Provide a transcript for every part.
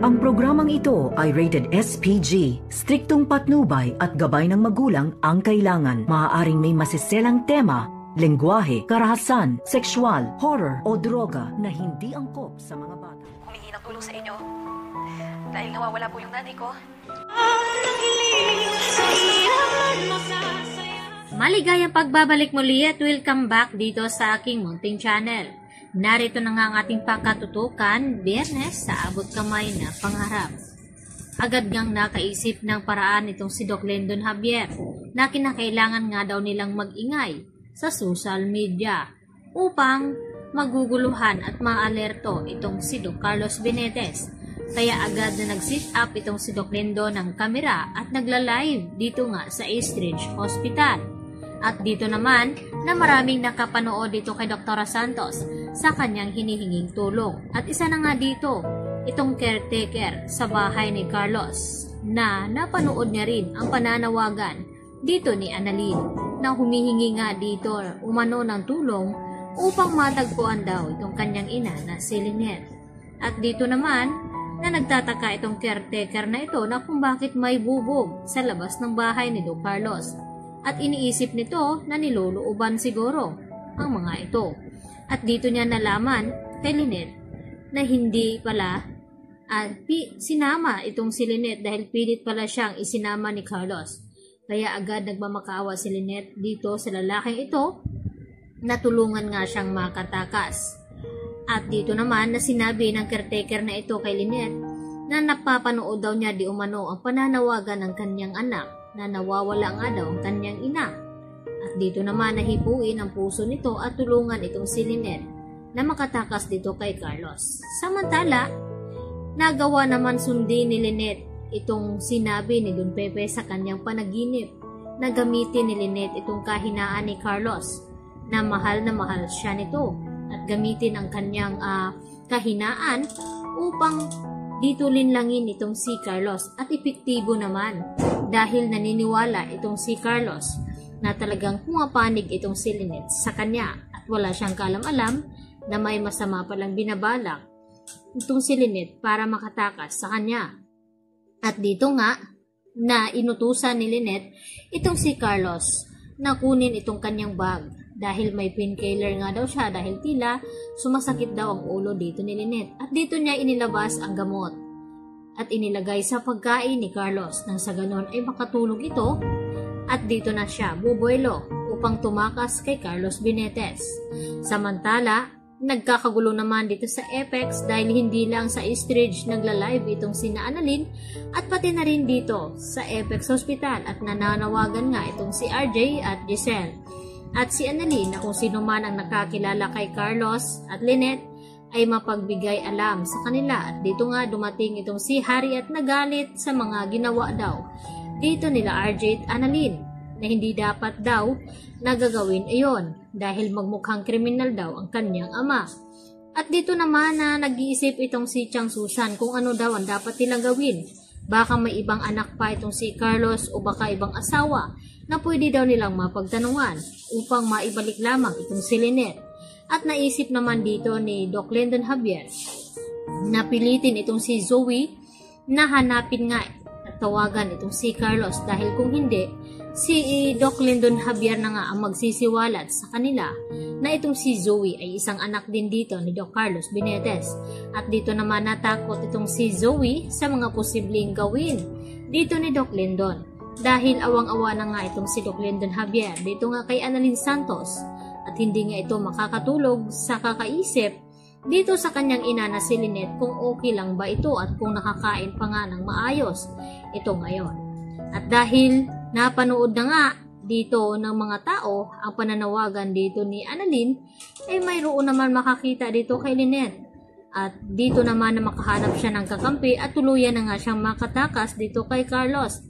Ang programang ito ay rated SPG. Striktong patnubay at gabay ng magulang ang kailangan. Maaaring may masiselang tema, lengguwahe, karahasan, sexual, horror o droga na hindi angkop sa mga bata. Humingi ng tulong sa inyo dahil nawawala po yung nanay ko. Maligayang pagbabalik muli at welcome back dito sa aking munting channel. Narito na nga ang ating pakatutukan, Biyernes sa abot kamay na pangarap. Agad ngang nakaisip ng paraan itong si Doc Lendon Javier na kinakailangan nga daw nilang mag-ingay sa social media upang maguguluhan at maalerto itong si Doc Carlos Benetes. Kaya agad na nag-sit up itong si Doc Lendon ng kamera at nagla-live dito nga sa East Ridge Hospital. At dito naman na maraming nakapanood dito kay Dr. Santos sa kanyang hinihinging tulong. At isa na nga dito, itong caretaker sa bahay ni Carlos na napanood niya rin ang pananawagan dito ni Annalyn na humihingi nga dito umano ng tulong upang matagpuan daw itong kanyang ina na si Lynette. At dito naman na nagtataka itong caretaker na ito na kung bakit may bubog sa labas ng bahay ni Doc Carlos. At iniisip nito na nilolooban siguro ang mga ito. At dito niya nalaman kay Lynette na hindi pala sinama itong si Lynette dahil pilit pala siyang isinama ni Carlos. Kaya agad nagmamakaawa si Lynette dito sa lalaking ito na tulungan nga siyang makatakas. At dito naman na sinabi ng caretaker na ito kay Lynette na napapanood daw niya di umano ang pananawagan ng kanyang anak na nawawala nga daw ang kanyang ina. At dito naman nahipuin ang puso nito at tulungan itong si Lynette na makatakas dito kay Carlos. Samantala, nagawa naman sundin ni Lynette itong sinabi ni Don Pepe sa kanyang panaginip na gamitin ni Lynette itong kahinaan ni Carlos na mahal siya nito at gamitin ang kanyang kahinaan upang dito linlangin itong si Carlos at epektibo naman dahil naniniwala itong si Carlos na talagang pumapanig itong si Lynette sa kanya at wala siyang kaalam-alam na may masama palang binabalak itong si Lynette para makatakas sa kanya. At dito nga na inutusan ni Lynette itong si Carlos na kunin itong kanyang bag dahil may painkiller nga daw siya dahil tila sumasakit daw ang ulo dito ni Lynette. At dito niya inilabas ang gamot at inilagay sa pagkain ni Carlos nang sa ganon ay makatulog ito at dito na siya bubuelo upang tumakas kay Carlos Benetes. Samantala, nagkakagulo naman dito sa Apex dahil hindi lang sa East Ridge nagla-live itong sina Annalyn at pati na rin dito sa Apex Hospital at nananawagan nga itong si RJ at Giselle. At si Annalyn na kung sino man ang nakakilala kay Carlos at Lynette ay mapagbigay alam sa kanila. At dito nga dumating itong si Harry at nagalit sa mga ginawa daw dito nila RJ at Annalyn na hindi dapat daw nagagawin iyon dahil magmukhang kriminal daw ang kanyang ama. At dito naman na nag-iisip itong si Chang Susan kung ano daw ang dapat nilang gawin. Baka may ibang anak pa itong si Carlos o baka ibang asawa na pwede daw nilang mapagtanungan upang maibalik lamang itong si Lynette. At naisip naman dito ni Doc Lendon Javier na pilitin itong si Zoe na hanapin nga at tawagan itong si Carlos dahil kung hindi, si Doc Lendon Javier na nga ang magsisiwalat sa kanila na itong si Zoe ay isang anak din dito ni Doc Carlos Benetes. At dito naman natakot itong si Zoe sa mga posibleng gawin dito ni Doc Lendon dahil awang-awa na nga itong si Doc Lendon Javier dito nga kay Annalyn Santos at hindi nga ito makakatulog sa kakaisip dito sa kanyang ina na si Lynette kung okay lang ba ito at kung nakakain pa nga ng maayos ito ngayon. At dahil napanood na nga dito ng mga tao ang pananawagan dito ni Annalyn, ay mayroon naman makakita dito kay Lynette. At dito naman na makahanap siya ng kakampi at tuluyan na nga siyang makatakas dito kay Carlos.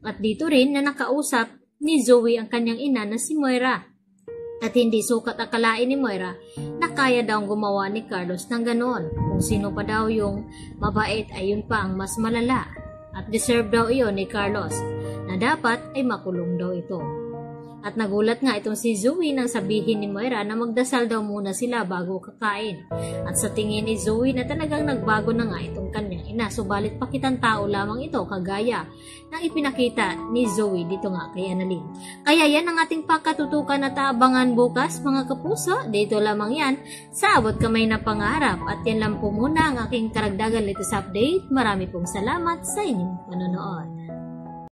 At dito rin na nakausap ni Zoe ang kanyang ina na si Moira. At hindi sukat akalain ni Moira na kaya daw gumawa ni Carlos ng ganon. Kung sino pa daw yung mabait ay yun pa ang mas malala. At deserve daw iyon ni Carlos na dapat ay makulong daw ito. At nagulat nga itong si Zoe nang sabihin ni Moira na magdasal daw muna sila bago kakain. At sa tingin ni Zoe na talagang nagbago na nga itong kanyang ina, subalit pakitang tao lamang ito kagaya ng ipinakita ni Zoe dito nga kay Annalyn. Kaya yan ang ating pakatutukan at aabangan bukas mga kapuso. Dito lamang yan sa Abot Kamay na Pangarap. At yan lang po muna ang aking karagdagan latest update. Marami pong salamat sa inyong panonood.